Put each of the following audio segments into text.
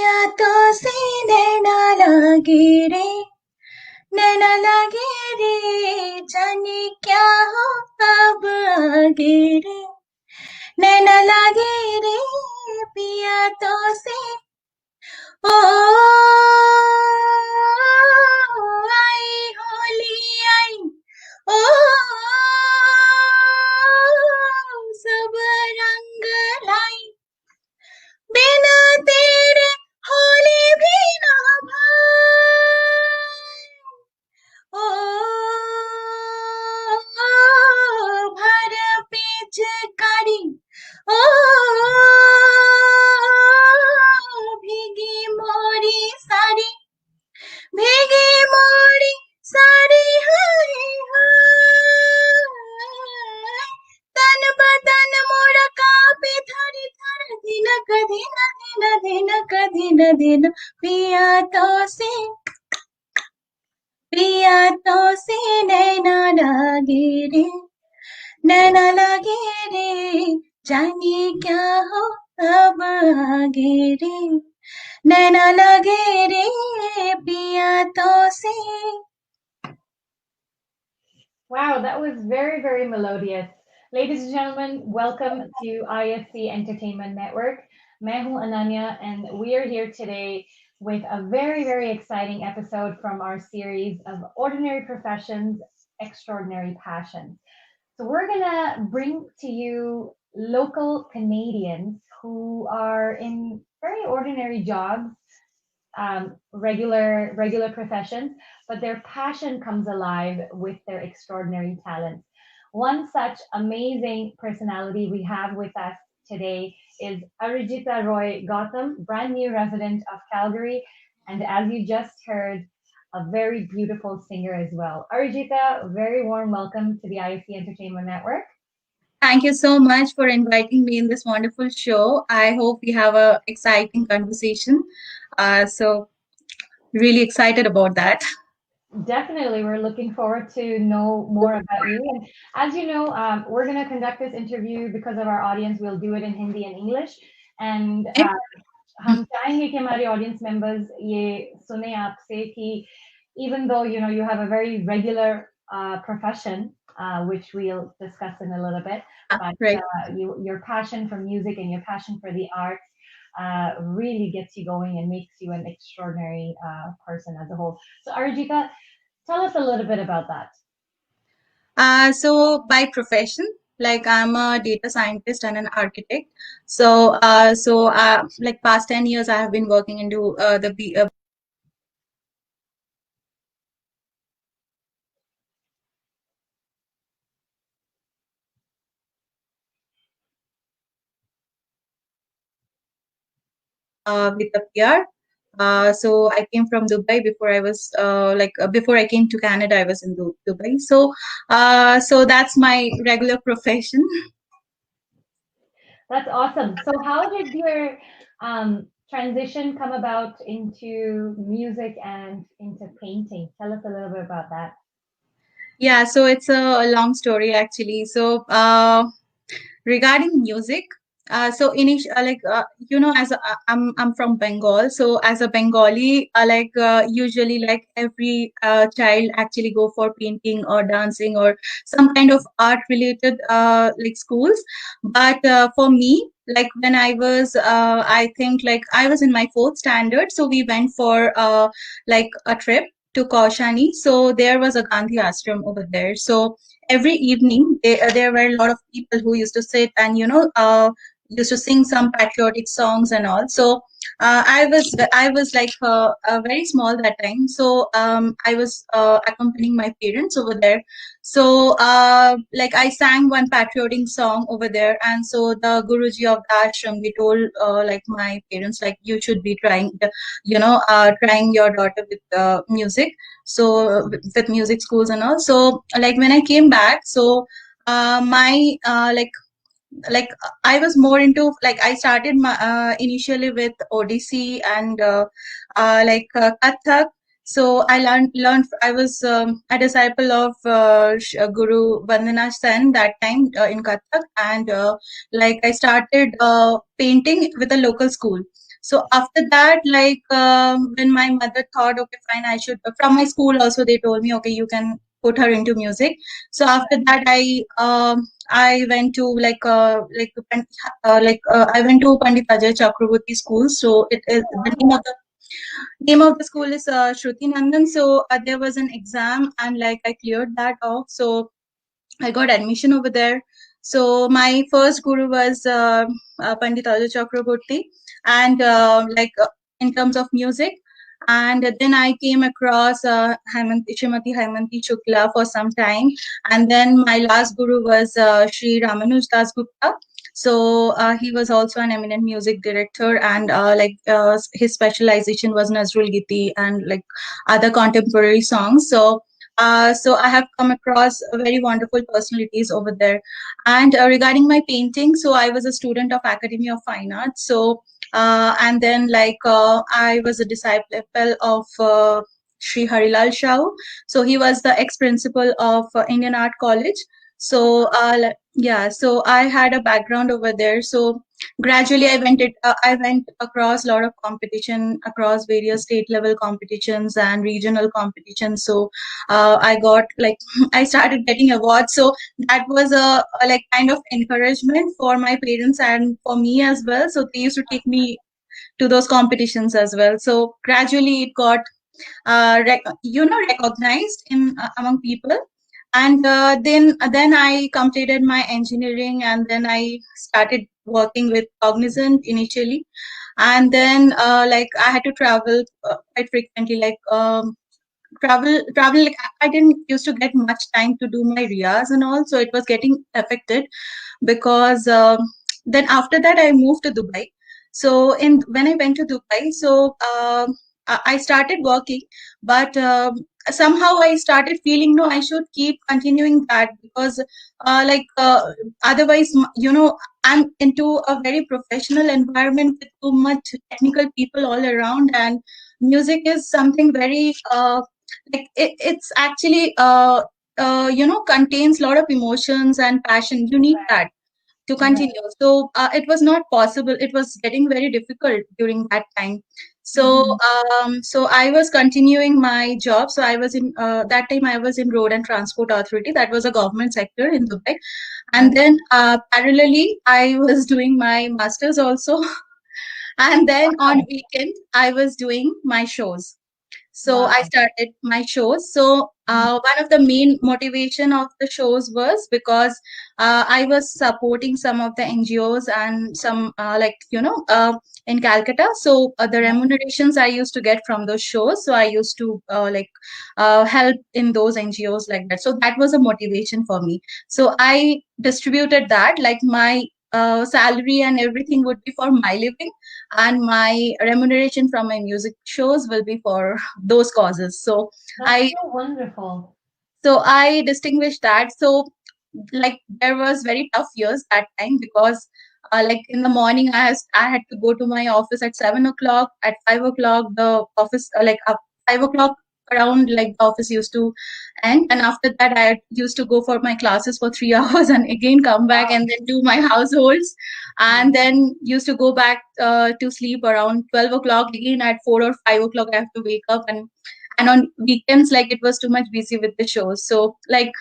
पिया तो से नैना लागे रे, नैना लागे रे, जाने क्या हो कब आगे रे, नैना लागे रे, पिया तो से ओ आई होली आई, ओ सब रंग लाई, बिना तेरे होली भी ना भाई, ओ भर पिचकारी, ओ भीगी मोरी साड़ी, भीगी मोरी साड़ी, हाय हाय, तन बदन मोर कापे थरी थर, धिनक धिन धिन धिनक धिन धिन, पिया तो से नैना लागे रे, नैना लागे रे, जाने क्या हो अब आगे रे, नैना लागे रे, पिया तो से. Wow, that was very, very melodious. Ladies and gentlemen, welcome to ISC Entertainment Network. मैं हूं Ananya, and we are here today with a very, very exciting episode from our series of Ordinary Professions, Extraordinary Passions. So we're gonna bring to you local Canadians who are in very ordinary jobs, regular professions, but their passion comes alive with their extraordinary talents. One such amazing personality we have with us today is Arijita Roy Gotham, brand new resident of Calgary, and as you just heard, a very beautiful singer as well. Arijita, very warm welcome to the ISC Entertainment Network. Thank you so much for inviting me in this wonderful show. I hope we have a exciting conversation. So really excited about that. Definitely, we're looking forward to know more about you. And as you know, we're going to conduct this interview because of our audience. We'll do it in Hindi and English. And हम चाहेंगे कि हमारे audience members ये सुने आपसे कि even though you have a very regular profession, which we'll discuss in a little bit, but Right. your passion for music and your passion for the arts really gets you going and makes you an extraordinary person as a whole. So Arjita, tell us a little bit about that. So by profession, like I'm a data scientist and an architect. Like past 10 years, I have been working into with a PR. So I came from Dubai before I was before I came to Canada, I was in Dubai. So that's my regular profession. That's awesome. So how did your transition come about into music and into painting? Tell us a little bit about that. Yeah, so it's a long story actually. So regarding music, as I'm from Bengal, so as a Bengali, usually like every child actually go for painting or dancing or some kind of art related like schools. But for me, like when I was I think like I was in my fourth standard, so we went for like a trip to Kaushani. So there was a Gandhi ashram over there. So every evening there were a lot of people who used to sit and used to sing some patriotic songs and all. So I was like very small that time, so I was accompanying my parents over there. So like I sang one patriotic song over there, and so the Guruji of the ashram, we told like my parents, like you should be trying trying your daughter with music, so with music schools and all. So like when I came back, so my I was more into, like I started my initially with Odissi and Kathak. So I learned I was a disciple of Guru Vandana Sen that time in Kathak, and like I started painting with a local school. So after that, like when my mother thought, okay, fine, I should, from my school also they told me, okay, you can put her into music. So after that, I went to I went to Pandit Ajay Chakraborty school. So it is Oh, the wow. name of the school is Shruti Nandan. So there was an exam and like I cleared that off. So I got admission over there. So my first guru was Pandit Ajay Chakraborty, and in terms of music, and then I came across Shrimati Haimanti Shukla for some time, and then my last guru was Sri Ramanuj Das Gupta. So he was also an eminent music director, and his specialization was Nazrul Giti and like other contemporary songs. So I have come across very wonderful personalities over there. And regarding my painting, so I was a student of Academy of Fine Arts. So and then I was a disciple of Sri Harilal Shah. So he was the ex-principal of Indian Art College. So yeah, so I had a background over there. So gradually I went across a lot of competition across various state level competitions and regional competitions. So I got like I started getting awards. So that was a like kind of encouragement for my parents and for me as well. So they used to take me to those competitions as well. So gradually it got recognized in among people. And then I completed my engineering, and then I started working with Cognizant initially. And then like I had to travel quite frequently, like travel like I didn't used to get much time to do my riyas and all, so it was getting affected because then after that I moved to Dubai. So in when I went to Dubai, so I started working, but somehow I started feeling no, I should keep continuing that because otherwise I'm into a very professional environment with too much technical people all around, and music is something very it's actually contains a lot of emotions and passion. You need that to Right. continue. So it was not possible. It was getting very difficult during that time. So Mhm. so I was continuing my job. So I was in that time I was in Road and Transport Authority. That was a government sector in Dubai. And Right. then parallelly I was doing my masters also. And then on Wow. weekend I was doing my shows. So I Wow. started my shows. So one of the main motivation of the shows was because I was supporting some of the NGOs and some in Calcutta. So the Right. remunerations I used to get from those shows, so I used to help in those NGOs like that. So that was a motivation for me. So I distributed that, like my salary and everything would be for my living, and my remuneration from my music shows will be for those causes. That's I so wonderful. I distinguish that. So like there was very tough years that time because like in the morning I had to go to my office at 7 o'clock. At 5 o'clock the office 5 o'clock around, like the office used to end, and after that I used to go for my classes for 3 hours and again come back Wow. and then do my households, Right. and then used to go back to sleep around 12 o'clock. Again at 4 or 5 o'clock I have to wake up, and on weekends like it was too much busy with the shows. So like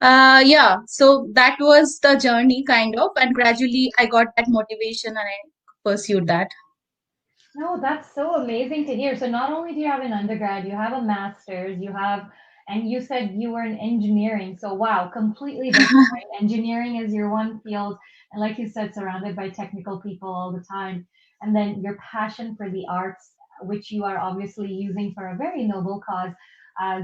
yeah, so that was the journey kind of, and gradually I got that motivation and I pursued that. No, that's so amazing to hear. So not only do you have an undergrad, you have a master's, you have, and you said you were in engineering. So wow, completely different, right? Engineering is your one field, and like you said, surrounded by technical people all the time. And then your passion for the arts, which you are obviously using for a very noble cause,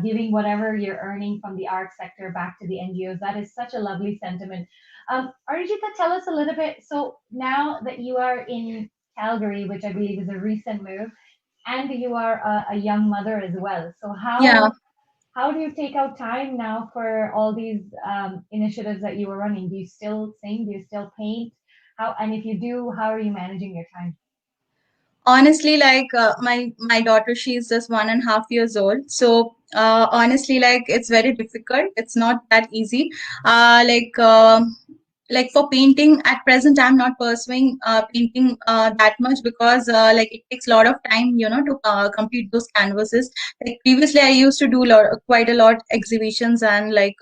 giving whatever you're earning from the arts sector back to the NGOs. That is such a lovely sentiment. Arijita, tell us a little bit. So now that you are in Calgary, which I believe is a recent move, and you are a young mother as well. So Yeah, how do you take out time now for all these initiatives that you were running? Do you still sing? Do you still paint? How, and if you do, how are you managing your time? honestly, like my daughter, she's just 1.5 years old. So honestly, like it's very difficult. It's not that easy. Like like for painting at present I'm not pursuing painting that much because like it takes a lot of time, to complete those canvases. Like previously I used to do quite a lot exhibitions and like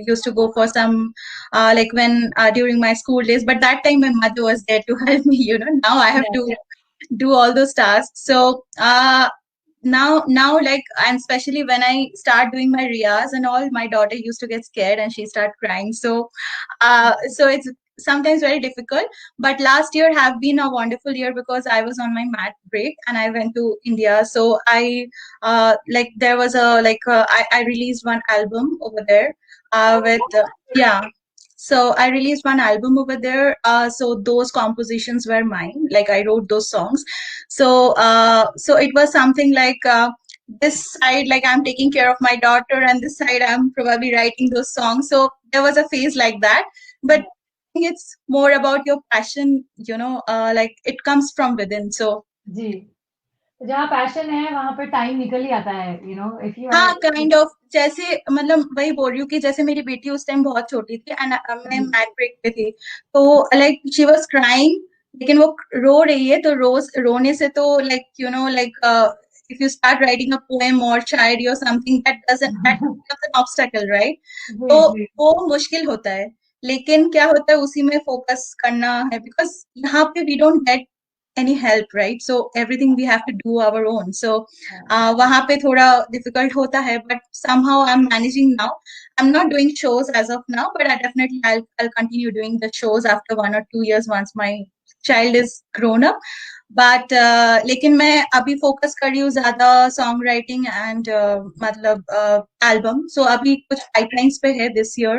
used to go for some like when during my school days, but that time my mother was there to help me. Now I have Yeah. to do all those tasks. So now like, and especially when I start doing my riyas and all, my daughter used to get scared and she start crying. So it's sometimes very difficult. But last year have been a wonderful year because I was on my mat break and I went to India. So I like there was a like I released one album over there with yeah. So I released one album over there. So those compositions were mine. Like I wrote those songs. So it was something like this side, like I'm taking care of my daughter, and this side I'm probably writing those songs. So there was a phase like that. But Yeah. I think it's more about your passion, like it comes from within. So जी, तो जहाँ passion है वहाँ पर time निकल ही आता है, if you हाँ, are kind of जैसे मतलब वही बोल रही हूँ कि जैसे मेरी बेटी उस टाइम बहुत छोटी थी एंड मैं जी। मैथ ब्रेक पे थी, तो लाइक शी वाज क्राइंग, लेकिन वो रो रही है, तो रोज रोने से तो like like if you start writing a poem और शायरी और something that becomes an obstacle, right? जी, तो जी। वो मुश्किल होता है, लेकिन क्या होता है उसी में फोकस करना है, बिकॉज यहाँ पे we don't get any help, right? So everything we have to do our own. So हाँ, वहाँ पे थोड़ा difficult होता है, but somehow I'm managing now. I'm not doing shows as of now, but I definitely I'll continue doing the shows after 1 or 2 years once my child is grown up. But लेकिन मैं अभी focus कर रही हूँ ज्यादा song writing and मतलब album. सो अभी कुछ पाइपलाइंस पे है this year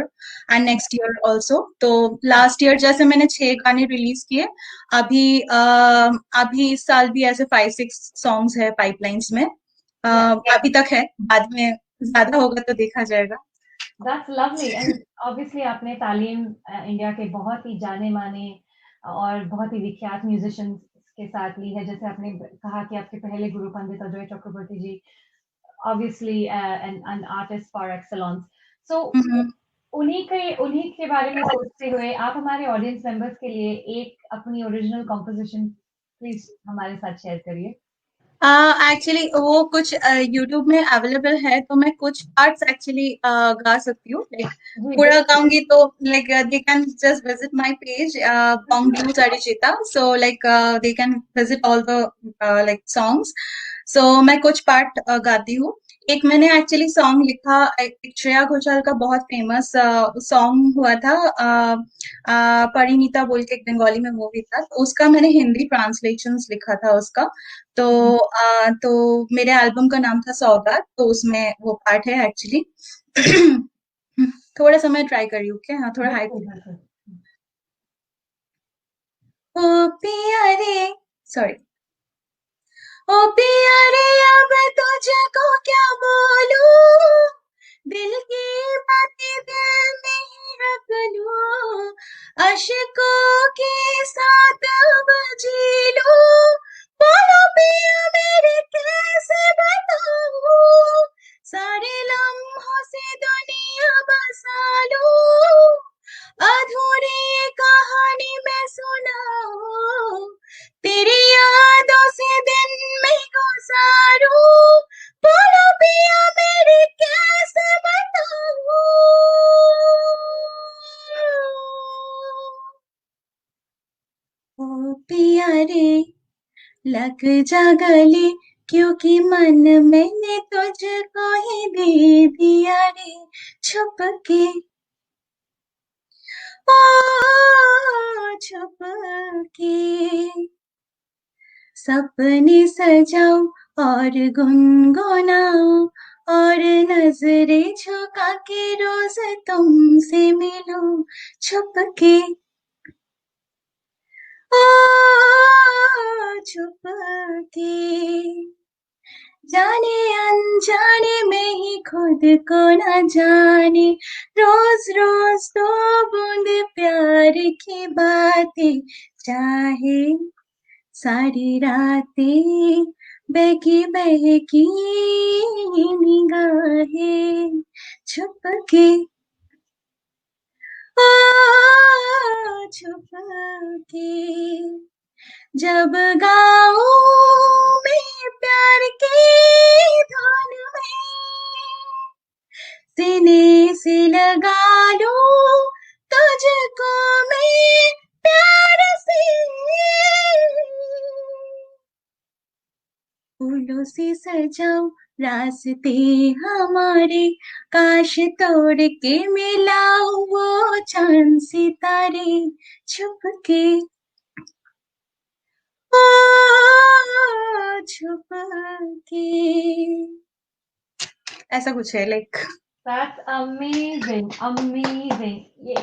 and next year also. तो लास्ट ईयर जैसे मैंने 6 गाने रिलीज किए, अभी इस साल भी ऐसे 5-6 सॉन्ग्स है पाइपलाइंस में. या अभी तक है, बाद में ज्यादा होगा तो देखा जाएगा. दैट्स लवली एंड ऑब्वियसली आपने तालीम इंडिया के बहुत ही जाने-माने और बहुत ही विख्यात म्यूजिशियंस के साथ ली है। जैसे आपने कहा कि आपके पहले गुरु Pandit Ajay Chakraborty ji obviously an artist par excellence. So hmm. उन्हीं के बारे में सोचते हुए आप हमारे ऑडियंस मेंबर्स के लिए एक अपनी ओरिजिनल कंपोजिशन प्लीज हमारे साथ शेयर करिए। एक्चुअली वो कुछ यूट्यूब में अवेलेबल है, तो मैं कुछ पार्ट्स एक्चुअली गा सकती हूँ. लाइक जी, पूरा बिल्कुल। गाऊंगी तो like they can just visit my page Bong Blues Arijita. So like they can visit all the like songs. So मैं कुछ पार्ट गाती हूँ. एक मैंने एक्चुअली सॉन्ग लिखा, एक श्रेया घोषाल का बहुत फेमस सॉन्ग हुआ था, परिणीता बोल के एक बंगाली में मूवी था, तो उसका मैंने हिंदी ट्रांसलेशंस लिखा था उसका. तो तो मेरे एल्बम का नाम था सौगात, तो उसमें वो पार्ट है एक्चुअली. थोड़ा सा मैं ट्राई कर रही हूँ, क्या? हाँ, थोड़ा हाई. बिल्कुल, बिल्कुल। ओ पिया रे, सॉरी. ओ पिया रे, अब तुझको क्या बोलूं, दिल की बातें दिल में ही रख लूं, अशकों के साथ अब जी लूं, बोलो पिया मेरे कैसे बताऊं, सारे लम्हों से दुनिया बसा लूं, अधूरी ये कहानी मैं सुनाऊं, तेरी यादों से दिन में गुजारूं, बोलो पिया मेरे कैसे बताऊं. ओ पिया रे, लग जा गले, क्योंकि मन मैंने तुझको ही दे दिया रे, छुप के. ओ छुप के सपने सजाऊं और गुनगुनाऊं, और नजरें झुका के रोज तुमसे मिलूं, छुप के. ओ छुप के, जाने अनजाने में ही खुद को न जाने, रोज रोज दो बूंद प्यार की बातें, चाहे सारी रातें बहकी बहकी निगाहें, छुप के. ओ छुप के जब गाऊं मैं प्यार की धुन में सीने से लगा लूं तुझको मैं प्यार से फूलों से सजाऊं रास्ते हमारे काश तोड़ के मिलाऊं वो चांद सितारे छुप के ओ छुप के ऐसा कुछ है like That's amazing, amazing.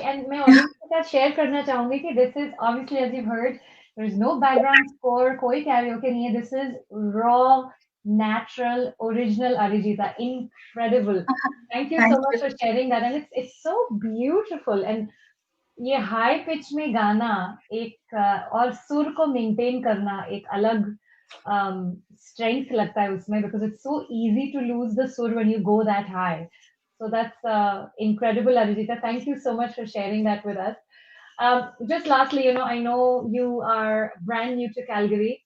And मैं ऑडियंस के साथ शेयर करना चाहूंगी कि this is obviously as you've heard, there is no background score, कोई karaoke नहीं है. This is raw, natural, original Arijita. Incredible. Thank you thank so much you for sharing that, and it's so beautiful. And ये high pitch में गाना एक और सुर को मेंटेन करना एक अलग स्ट्रेंथ लगता है उसमें because it's so easy to lose the sur when you go that high. So that's incredible, Arijita. Thank you so much for sharing that with us. Just lastly, I know you are brand new to Calgary.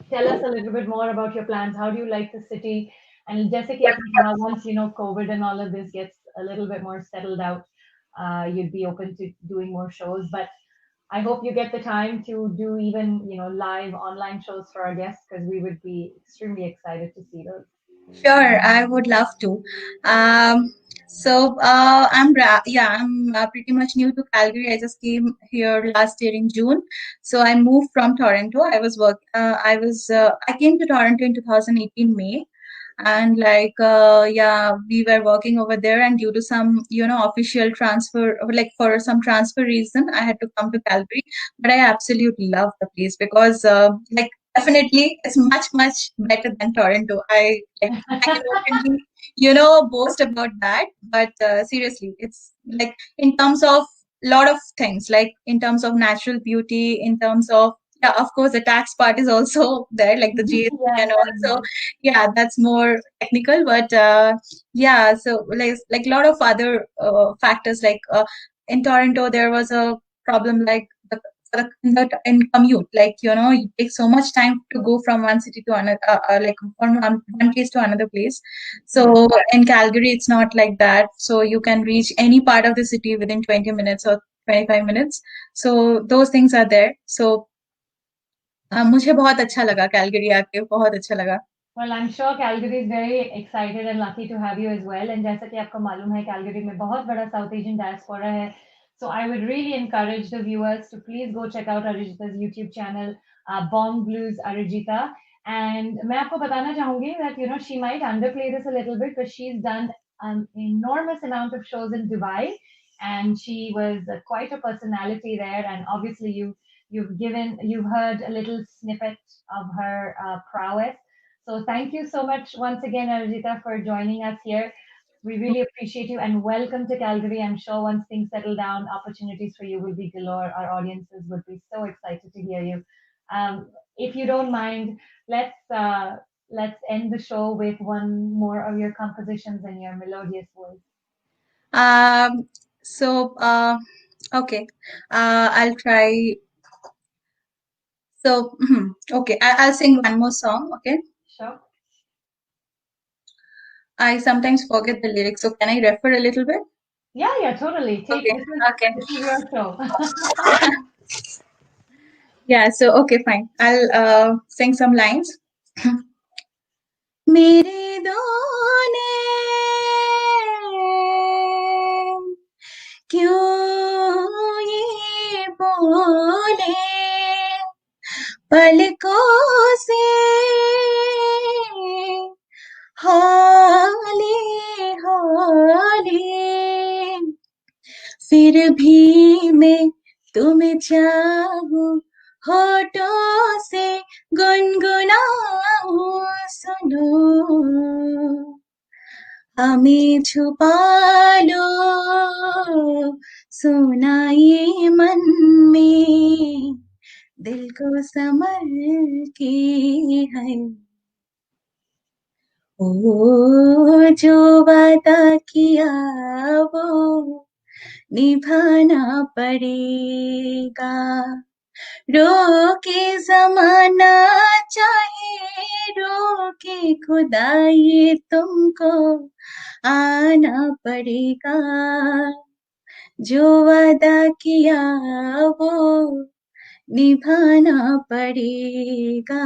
Tell us a little bit more about your plans. How do you like the city? And जैसे कि आपने कहा, once COVID and all of this gets a little bit more settled out, you'd be open to doing more shows. But I hope you get the time to do even live online shows for our guests because we would be extremely excited to see those. Sure, I would love to. Um, I'm pretty much new to Calgary. I just came here last year in June. So I moved from Toronto. I came to Toronto in 2018 May, and we were working over there. And due to some official transfer, like for some transfer reason, I had to come to Calgary. But I absolutely love the place because definitely it's much better than Toronto. I can openly, boast about that. But seriously, it's like in terms of lot of things, like in terms of natural beauty, in terms of yeah, of course, the tax part is also there, like the GST Yeah, and all. So yeah, that's more technical. But yeah, so like a lot of other factors, like in Toronto, there was a problem like in commute, like it takes so much time to go from one city to another, like from one place to another place. yeah. So in Calgary, it's not like that. So you can reach any part of the city within 20 minutes or 25 minutes. So those things are there. So मुझे बहुत अच्छा लगा Calgary आके बहुत अच्छा लगा Well, I'm sure Calgary is very excited and lucky to have you as well. And जैसा कि आपको मालूम है, Calgary में बहुत बड़ा South Asian diaspora है. So I would really encourage the viewers to please go check out Arijita's YouTube channel, Bong Blues Arijita. And मैं आपको बताना चाहूँगी that she might underplay this a little bit, but she's done an enormous amount of shows in Dubai, and she was quite a personality there. And obviously, you've heard a little snippet of her prowess. So thank you so much once again, Arijita, for joining us here. We really appreciate you and welcome to Calgary. I'm sure once things settle down, opportunities for you will be galore. Our audiences would be so excited to hear you. If you don't mind, let's end the show with one more of your compositions and your melodious voice. um so okay I'll try. So okay, I'll sing one more song. Okay, Sure. I sometimes forget the lyrics, so can I refer a little bit? Yeah, yeah, totally. Take Okay, okay. this is your show. Yeah, so okay, fine. I'll sing some lines. मेरे दोने क्यों ये बोले पलकों से हौले हौले फिर भी मैं तुम्हें चाहूं होठों से गुनगुनाऊं सुनो हमें छुपा लो सोना ये मन में दिल को संभल के है ओ जो वादा किया वो निभाना पड़ेगा। रोके जमाना चाहे रोके खुदा, ये तुमको आना पड़ेगा। जो वादा किया वो निभाना पड़ेगा,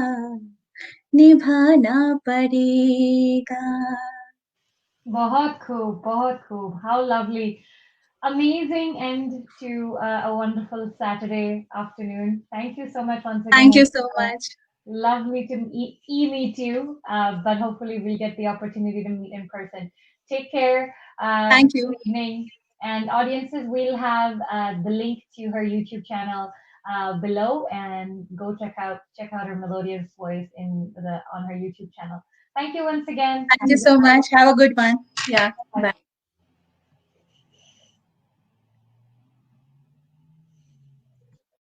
निभाना पड़ेगा। बहुत खूब, बहुत खूब. How lovely. Amazing end to a wonderful Saturday afternoon. Thank you so much once again, Thank you so Arijita. much. Lovely to meet you, but hopefully we'll get the opportunity to meet in person. Take care. Thank Good you. evening. And audiences, we'll have the link to her YouTube channel below, and go check out her melodious voice in the on her YouTube channel. Thank you once again. Thank Have you a good so night. much. Have a good one. Yeah. Bye. Bye.